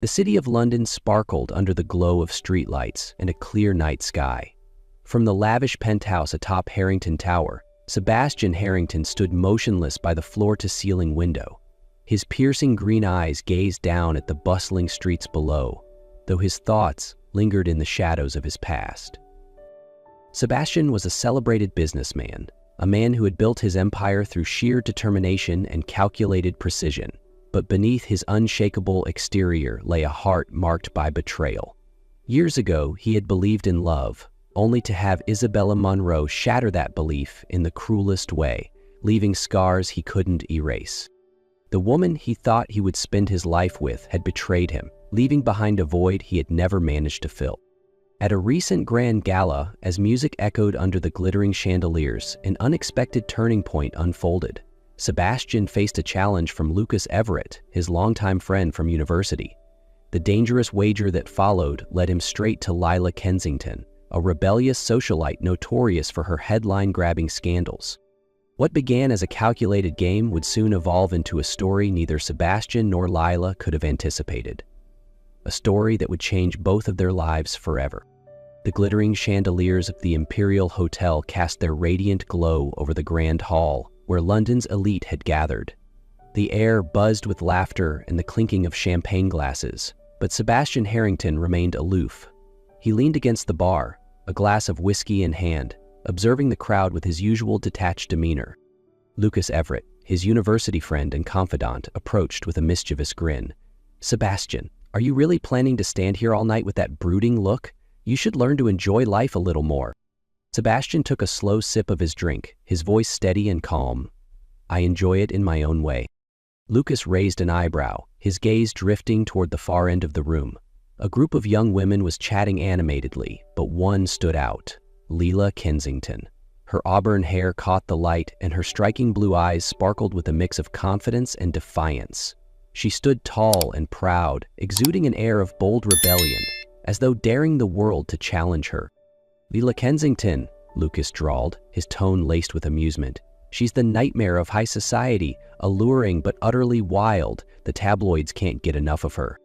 The city of London sparkled under the glow of streetlights and a clear night sky. From the lavish penthouse atop Harrington Tower, Sebastian Harrington stood motionless by the floor-to-ceiling window. His piercing green eyes gazed down at the bustling streets below, though his thoughts lingered in the shadows of his past. Sebastian was a celebrated businessman, a man who had built his empire through sheer determination and calculated precision. But beneath his unshakable exterior lay a heart marked by betrayal. Years ago, he had believed in love, only to have Isabella Munro shatter that belief in the cruelest way, leaving scars he couldn't erase. The woman he thought he would spend his life with had betrayed him, leaving behind a void he had never managed to fill. At a recent grand gala, as music echoed under the glittering chandeliers, an unexpected turning point unfolded. Sebastian faced a challenge from Lucas Everett, his longtime friend from university. The dangerous wager that followed led him straight to Lila Kensington, a rebellious socialite notorious for her headline-grabbing scandals. What began as a calculated game would soon evolve into a story neither Sebastian nor Lila could have anticipated. A story that would change both of their lives forever. The glittering chandeliers of the Imperial Hotel cast their radiant glow over the Grand Hall, where London's elite had gathered. The air buzzed with laughter and the clinking of champagne glasses, but Sebastian Harrington remained aloof. He leaned against the bar, a glass of whiskey in hand, observing the crowd with his usual detached demeanor. Lucas Everett, his university friend and confidant, approached with a mischievous grin. "Sebastian, are you really planning to stand here all night with that brooding look? You should learn to enjoy life a little more." Sebastian took a slow sip of his drink, his voice steady and calm. "I enjoy it in my own way." Lucas raised an eyebrow, his gaze drifting toward the far end of the room. A group of young women was chatting animatedly, but one stood out, Lila Kensington. Her auburn hair caught the light, and her striking blue eyes sparkled with a mix of confidence and defiance. She stood tall and proud, exuding an air of bold rebellion, as though daring the world to challenge her. "Lila Kensington," Lucas drawled, his tone laced with amusement. "She's the nightmare of high society, alluring but utterly wild. The tabloids can't get enough of her."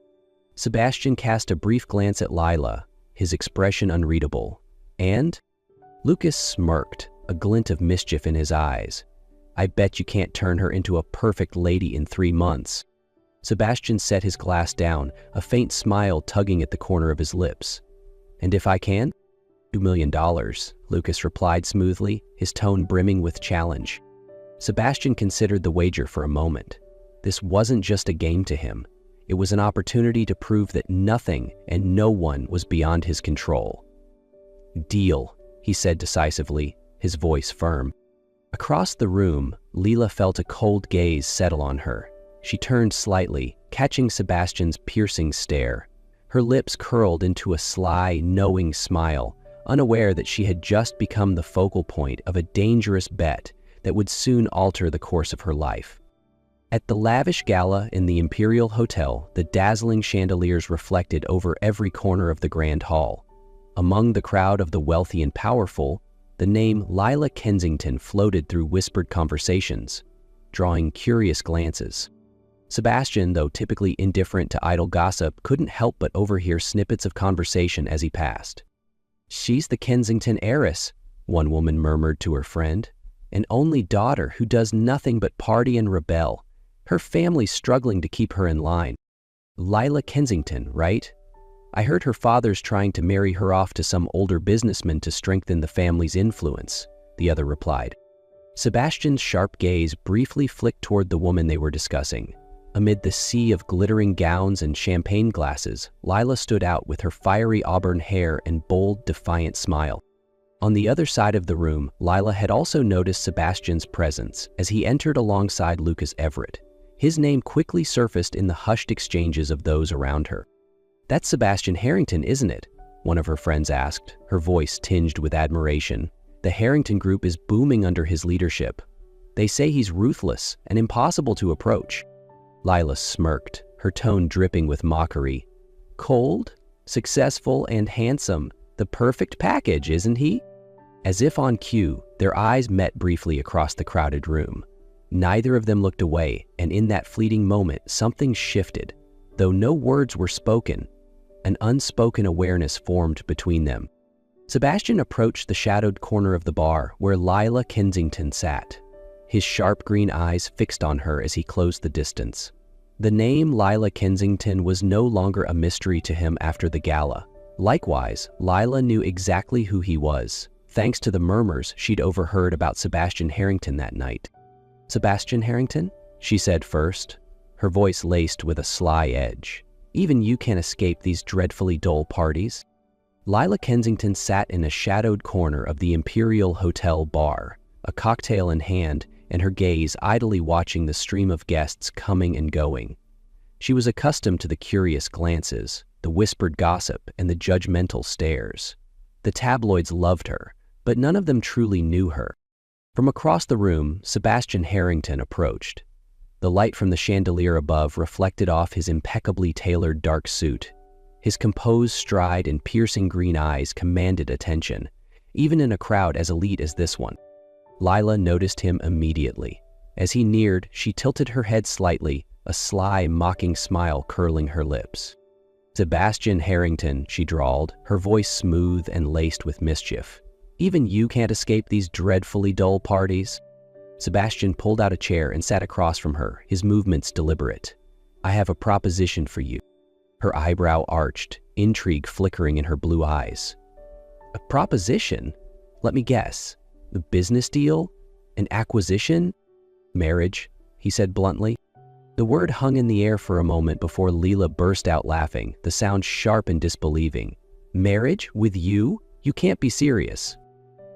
Sebastian cast a brief glance at Lila, his expression unreadable. "And?" Lucas smirked, a glint of mischief in his eyes. "I bet you can't turn her into a perfect lady in 3 months." Sebastian set his glass down, a faint smile tugging at the corner of his lips. "And if I can?" $2 million, Lucas replied smoothly, his tone brimming with challenge. Sebastian considered the wager for a moment. This wasn't just a game to him. It was an opportunity to prove that nothing and no one was beyond his control. "Deal," he said decisively, his voice firm. Across the room, Lila felt a cold gaze settle on her. She turned slightly, catching Sebastian's piercing stare. Her lips curled into a sly, knowing smile, unaware that she had just become the focal point of a dangerous bet that would soon alter the course of her life. At the lavish gala in the Imperial Hotel, the dazzling chandeliers reflected over every corner of the Grand Hall. Among the crowd of the wealthy and powerful, the name Lila Kensington floated through whispered conversations, drawing curious glances. Sebastian, though typically indifferent to idle gossip, couldn't help but overhear snippets of conversation as he passed. "She's the Kensington heiress," one woman murmured to her friend. "An only daughter who does nothing but party and rebel. Her family's struggling to keep her in line." "Lila Kensington, right? I heard her father's trying to marry her off to some older businessman to strengthen the family's influence," the other replied. Sebastian's sharp gaze briefly flicked toward the woman they were discussing. Amid the sea of glittering gowns and champagne glasses, Lila stood out with her fiery auburn hair and bold, defiant smile. On the other side of the room, Lila had also noticed Sebastian's presence as he entered alongside Lucas Everett. His name quickly surfaced in the hushed exchanges of those around her. "That's Sebastian Harrington, isn't it?" one of her friends asked, her voice tinged with admiration. "The Harrington Group is booming under his leadership. They say he's ruthless and impossible to approach." Lila smirked, her tone dripping with mockery. "Cold, successful, and handsome. The perfect package, isn't he?" As if on cue, their eyes met briefly across the crowded room. Neither of them looked away, and in that fleeting moment, something shifted. Though no words were spoken, an unspoken awareness formed between them. Sebastian approached the shadowed corner of the bar where Lila Kensington sat, his sharp green eyes fixed on her as he closed the distance. The name Lila Kensington was no longer a mystery to him after the gala. Likewise, Lila knew exactly who he was, thanks to the murmurs she'd overheard about Sebastian Harrington that night. "Sebastian Harrington?" she said first, her voice laced with a sly edge. "Even you can't escape these dreadfully dull parties." Lila Kensington sat in a shadowed corner of the Imperial Hotel bar, a cocktail in hand and her gaze idly watching the stream of guests coming and going. She was accustomed to the curious glances, the whispered gossip, and the judgmental stares. The tabloids loved her, but none of them truly knew her. From across the room, Sebastian Harrington approached. The light from the chandelier above reflected off his impeccably tailored dark suit. His composed stride and piercing green eyes commanded attention, even in a crowd as elite as this one. Lila noticed him immediately. As he neared, she tilted her head slightly, a sly, mocking smile curling her lips. "Sebastian Harrington," she drawled, her voice smooth and laced with mischief. "Even you can't escape these dreadfully dull parties?" Sebastian pulled out a chair and sat across from her, his movements deliberate. "I have a proposition for you." Her eyebrow arched, intrigue flickering in her blue eyes. "A proposition? Let me guess. A business deal? An acquisition? Marriage?" he said bluntly. The word hung in the air for a moment before Lila burst out laughing, the sound sharp and disbelieving. "Marriage? With you? You can't be serious."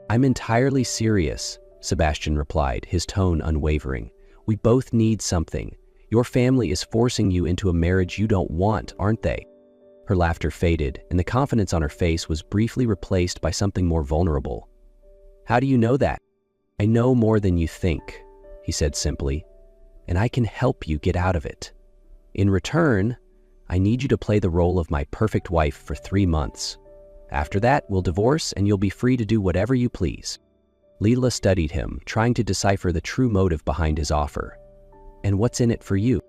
"I'm entirely serious," Sebastian replied, his tone unwavering. "We both need something. Your family is forcing you into a marriage you don't want, aren't they?" Her laughter faded, and the confidence on her face was briefly replaced by something more vulnerable. "How do you know that?" "I know more than you think," he said simply, "and I can help you get out of it. In return, I need you to play the role of my perfect wife for 3 months. After that, we'll divorce and you'll be free to do whatever you please." Lila studied him, trying to decipher the true motive behind his offer. "And what's in it for you?"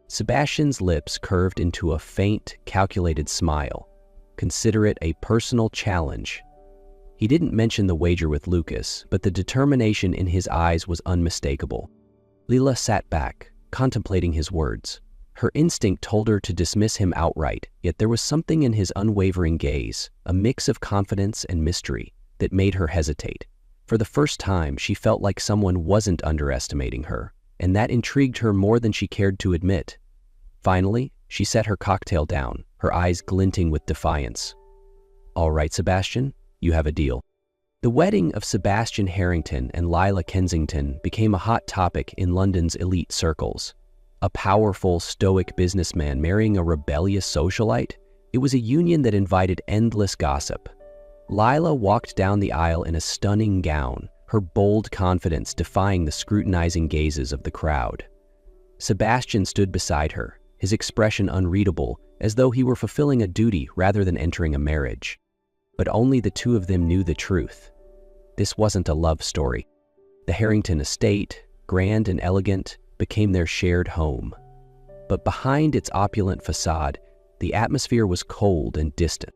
Sebastian's lips curved into a faint, calculated smile. "Consider it a personal challenge." He didn't mention the wager with Lucas, but the determination in his eyes was unmistakable. Lila sat back, contemplating his words. Her instinct told her to dismiss him outright, yet there was something in his unwavering gaze, a mix of confidence and mystery, that made her hesitate. For the first time, she felt like someone wasn't underestimating her, and that intrigued her more than she cared to admit. Finally, she set her cocktail down, her eyes glinting with defiance. "All right, Sebastian, you have a deal." The wedding of Sebastian Harrington and Lila Kensington became a hot topic in London's elite circles. A powerful, stoic businessman marrying a rebellious socialite? It was a union that invited endless gossip. Lila walked down the aisle in a stunning gown, her bold confidence defying the scrutinizing gazes of the crowd. Sebastian stood beside her, his expression unreadable, as though he were fulfilling a duty rather than entering a marriage. But only the two of them knew the truth. This wasn't a love story. The Harrington estate, grand and elegant, became their shared home. But behind its opulent facade, the atmosphere was cold and distant.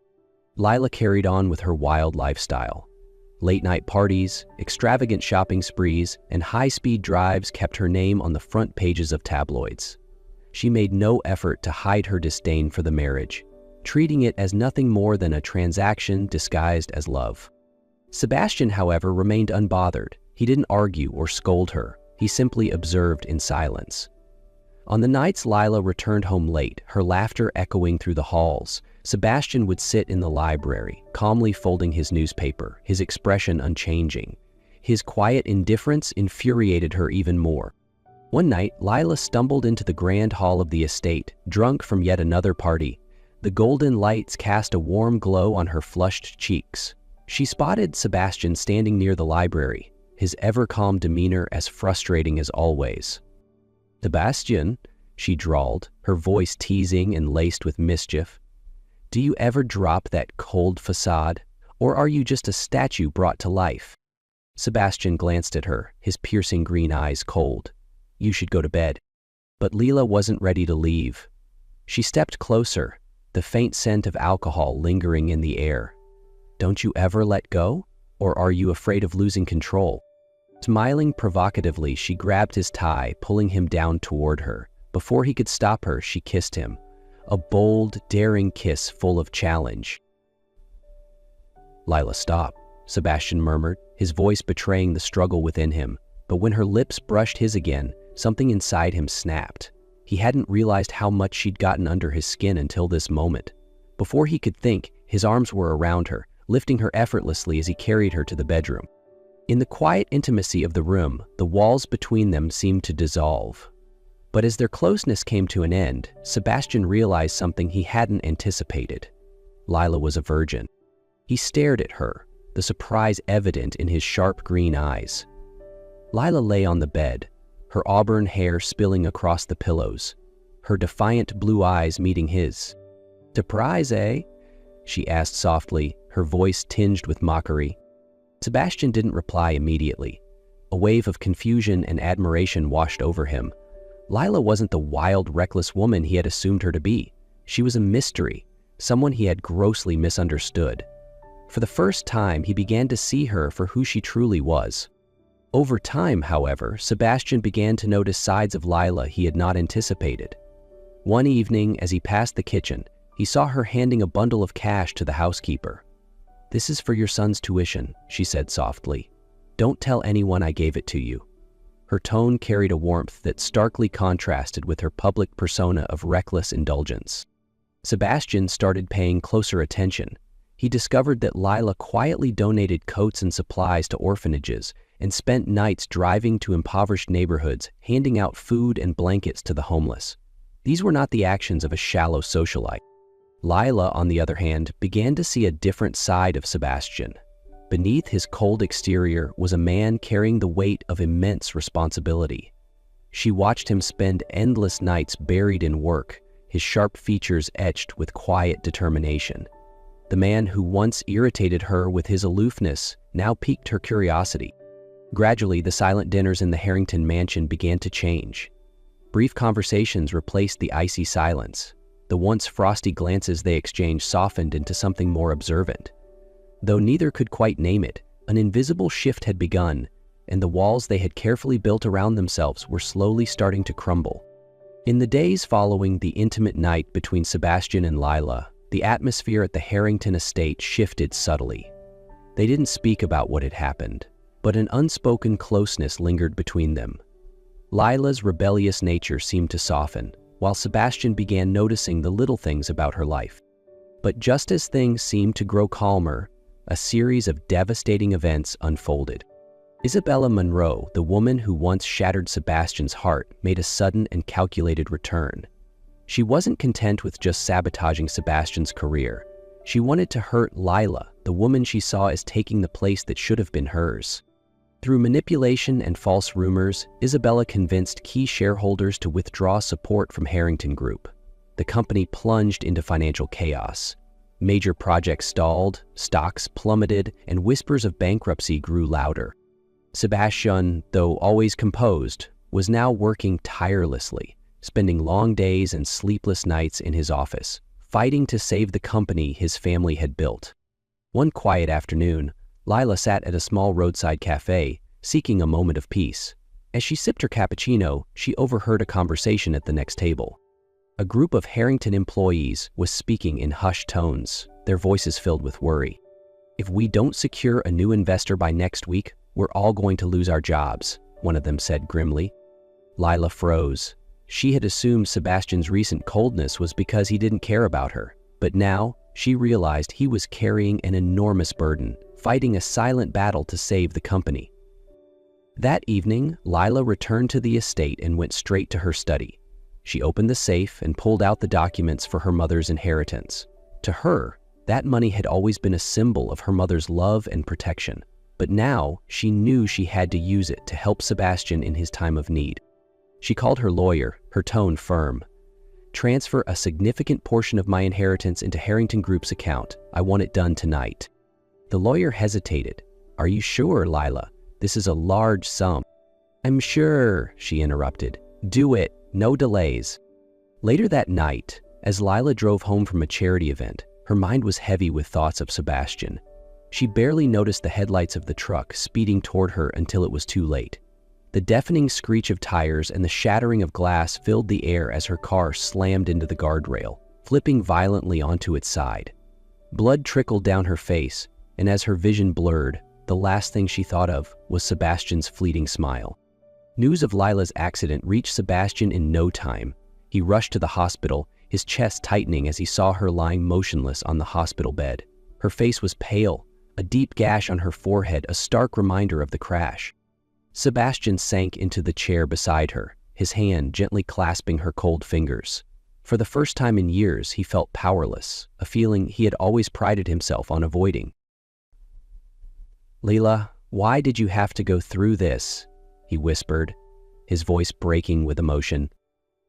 Lila carried on with her wild lifestyle. Late-night parties, extravagant shopping sprees, and high-speed drives kept her name on the front pages of tabloids. She made no effort to hide her disdain for the marriage, treating it as nothing more than a transaction disguised as love. Sebastian, however, remained unbothered. He didn't argue or scold her. He simply observed in silence. On the nights Lila returned home late, her laughter echoing through the halls, Sebastian would sit in the library, calmly folding his newspaper, his expression unchanging. His quiet indifference infuriated her even more. One night, Lila stumbled into the grand hall of the estate, drunk from yet another party. The golden lights cast a warm glow on her flushed cheeks. She spotted Sebastian standing near the library, his ever-calm demeanor as frustrating as always. "Sebastian," she drawled, her voice teasing and laced with mischief, "do you ever drop that cold facade, or are you just a statue brought to life?" Sebastian glanced at her, his piercing green eyes cold. "You should go to bed." But Lila wasn't ready to leave. She stepped closer, the faint scent of alcohol lingering in the air. "Don't you ever let go? Or are you afraid of losing control?" Smiling provocatively, she grabbed his tie, pulling him down toward her. Before he could stop her, she kissed him. A bold, daring kiss full of challenge. "Lila, stop," Sebastian murmured, his voice betraying the struggle within him. But when her lips brushed his again, something inside him snapped. He hadn't realized how much she'd gotten under his skin until this moment. Before he could think, his arms were around her, lifting her effortlessly as he carried her to the bedroom. In the quiet intimacy of the room, the walls between them seemed to dissolve. But as their closeness came to an end, Sebastian realized something he hadn't anticipated. Lila was a virgin. He stared at her, the surprise evident in his sharp green eyes. Lila lay on the bed, her auburn hair spilling across the pillows, her defiant blue eyes meeting his. "Surprise, eh?" she asked softly, her voice tinged with mockery. Sebastian didn't reply immediately. A wave of confusion and admiration washed over him. Lila wasn't the wild, reckless woman he had assumed her to be. She was a mystery, someone he had grossly misunderstood. For the first time, he began to see her for who she truly was. Over time, however, Sebastian began to notice sides of Lila he had not anticipated. One evening, as he passed the kitchen, he saw her handing a bundle of cash to the housekeeper. "This is for your son's tuition," she said softly. "Don't tell anyone I gave it to you." Her tone carried a warmth that starkly contrasted with her public persona of reckless indulgence. Sebastian started paying closer attention. He discovered that Lila quietly donated coats and supplies to orphanages and spent nights driving to impoverished neighborhoods, handing out food and blankets to the homeless. These were not the actions of a shallow socialite. Lila, on the other hand, began to see a different side of Sebastian. Beneath his cold exterior was a man carrying the weight of immense responsibility. She watched him spend endless nights buried in work, his sharp features etched with quiet determination. The man who once irritated her with his aloofness now piqued her curiosity. Gradually, the silent dinners in the Harrington mansion began to change. Brief conversations replaced the icy silence. The once frosty glances they exchanged softened into something more observant. Though neither could quite name it, an invisible shift had begun, and the walls they had carefully built around themselves were slowly starting to crumble. In the days following the intimate night between Sebastian and Lila, the atmosphere at the Harrington estate shifted subtly. They didn't speak about what had happened, but an unspoken closeness lingered between them. Lila's rebellious nature seemed to soften, while Sebastian began noticing the little things about her life. But just as things seemed to grow calmer, a series of devastating events unfolded. Isabella Monroe, the woman who once shattered Sebastian's heart, made a sudden and calculated return. She wasn't content with just sabotaging Sebastian's career. She wanted to hurt Lila, the woman she saw as taking the place that should have been hers. Through manipulation and false rumors, Isabella convinced key shareholders to withdraw support from Harrington Group. The company plunged into financial chaos. Major projects stalled, stocks plummeted, and whispers of bankruptcy grew louder. Sebastian, though always composed, was now working tirelessly, spending long days and sleepless nights in his office, fighting to save the company his family had built. One quiet afternoon, Lila sat at a small roadside cafe, seeking a moment of peace. As she sipped her cappuccino, she overheard a conversation at the next table. A group of Harrington employees was speaking in hushed tones, their voices filled with worry. "If we don't secure a new investor by next week, we're all going to lose our jobs," one of them said grimly. Lila froze. She had assumed Sebastian's recent coldness was because he didn't care about her, but now she realized he was carrying an enormous burden, fighting a silent battle to save the company. That evening, Lila returned to the estate and went straight to her study. She opened the safe and pulled out the documents for her mother's inheritance. To her, that money had always been a symbol of her mother's love and protection, but now she knew she had to use it to help Sebastian in his time of need. She called her lawyer, her tone firm. "Transfer a significant portion of my inheritance into Harrington Group's account. I want it done tonight." The lawyer hesitated. "Are you sure, Lila? This is a large sum." "I'm sure," she interrupted. "Do it. No delays." Later that night, As Lila drove home from a charity event, her mind was heavy with thoughts of Sebastian. She barely noticed the headlights of the truck speeding toward her until it was too late. The deafening screech of tires and the shattering of glass filled the air as her car slammed into the guardrail, flipping violently onto its side. Blood trickled down her face, and as her vision blurred, the last thing she thought of was Sebastian's fleeting smile. News of Lila's accident reached Sebastian in no time. He rushed to the hospital, his chest tightening as he saw her lying motionless on the hospital bed. Her face was pale, a deep gash on her forehead a stark reminder of the crash. Sebastian sank into the chair beside her, his hand gently clasping her cold fingers. For the first time in years, he felt powerless, a feeling he had always prided himself on avoiding. "Lila, why did you have to go through this?" he whispered, his voice breaking with emotion.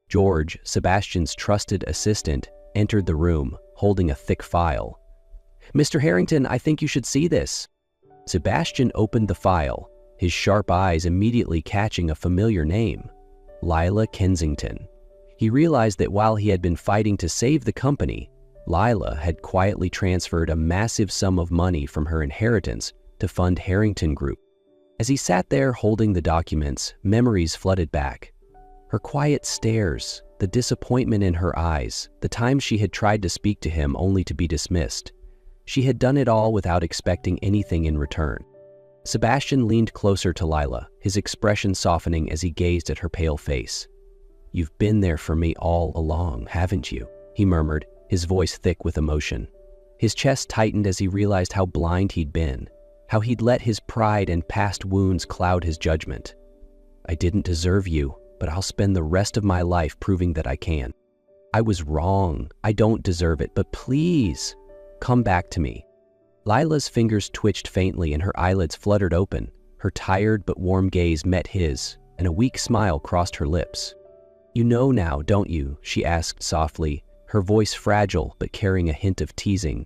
George, Sebastian's trusted assistant, entered the room, holding a thick file. "Mr. Harrington, I think you should see this." Sebastian opened the file, his sharp eyes immediately catching a familiar name, Lila Kensington. He realized that while he had been fighting to save the company, Lila had quietly transferred a massive sum of money from her inheritance to fund Harrington Group. As he sat there holding the documents, memories flooded back. Her quiet stares, the disappointment in her eyes, the time she had tried to speak to him only to be dismissed. She had done it all without expecting anything in return. Sebastian leaned closer to Lila, his expression softening as he gazed at her pale face. "You've been there for me all along, haven't you?" he murmured, his voice thick with emotion. His chest tightened as he realized how blind he'd been, how he'd let his pride and past wounds cloud his judgment. "I didn't deserve you, but I'll spend the rest of my life proving that I can. I was wrong. I don't deserve it, but please, come back to me." Lila's fingers twitched faintly and her eyelids fluttered open. Her tired but warm gaze met his, and a weak smile crossed her lips. "You know now, don't you?" she asked softly, her voice fragile but carrying a hint of teasing.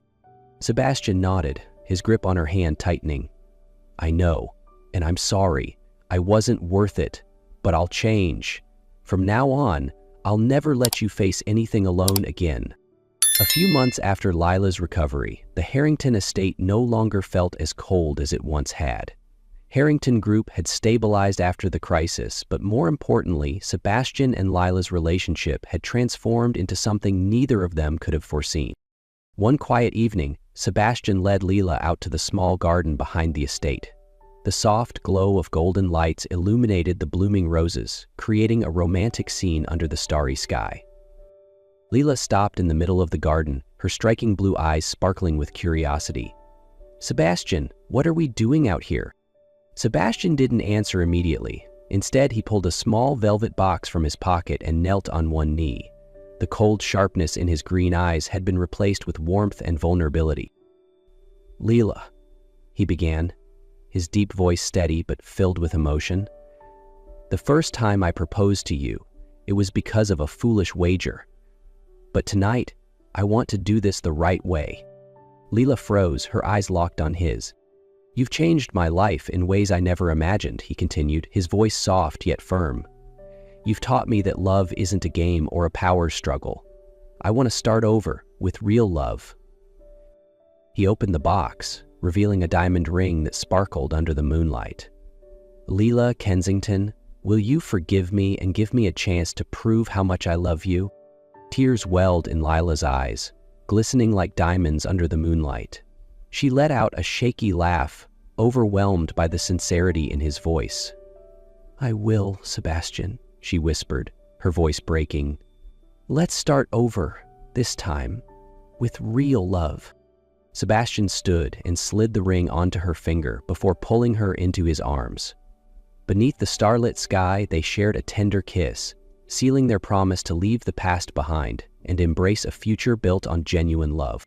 Sebastian nodded, his grip on her hand tightening. "I know, and I'm sorry. I wasn't worth it, but I'll change. From now on, I'll never let you face anything alone again." A few months after Lila's recovery, the Harrington estate no longer felt as cold as it once had. Harrington Group had stabilized after the crisis, but more importantly, Sebastian and Lila's relationship had transformed into something neither of them could have foreseen. One quiet evening, Sebastian led Lila out to the small garden behind the estate. The soft glow of golden lights illuminated the blooming roses, creating a romantic scene under the starry sky. Lila stopped in the middle of the garden, her striking blue eyes sparkling with curiosity. "Sebastian, what are we doing out here?" Sebastian didn't answer immediately. Instead, he pulled a small velvet box from his pocket and knelt on one knee. The cold sharpness in his green eyes had been replaced with warmth and vulnerability. "Lila," he began, his deep voice steady but filled with emotion. "The first time I proposed to you, it was because of a foolish wager. But tonight, I want to do this the right way." Lila froze, her eyes locked on his. "You've changed my life in ways I never imagined," he continued, his voice soft yet firm. "You've taught me that love isn't a game or a power struggle. I want to start over with real love." He opened the box, revealing a diamond ring that sparkled under the moonlight. "Lila Kensington, will you forgive me and give me a chance to prove how much I love you?" Tears welled in Lila's eyes, glistening like diamonds under the moonlight. She let out a shaky laugh, overwhelmed by the sincerity in his voice. "I will, Sebastian," she whispered, her voice breaking. "Let's start over, this time, with real love." Sebastian stood and slid the ring onto her finger before pulling her into his arms. Beneath the starlit sky, they shared a tender kiss, sealing their promise to leave the past behind and embrace a future built on genuine love.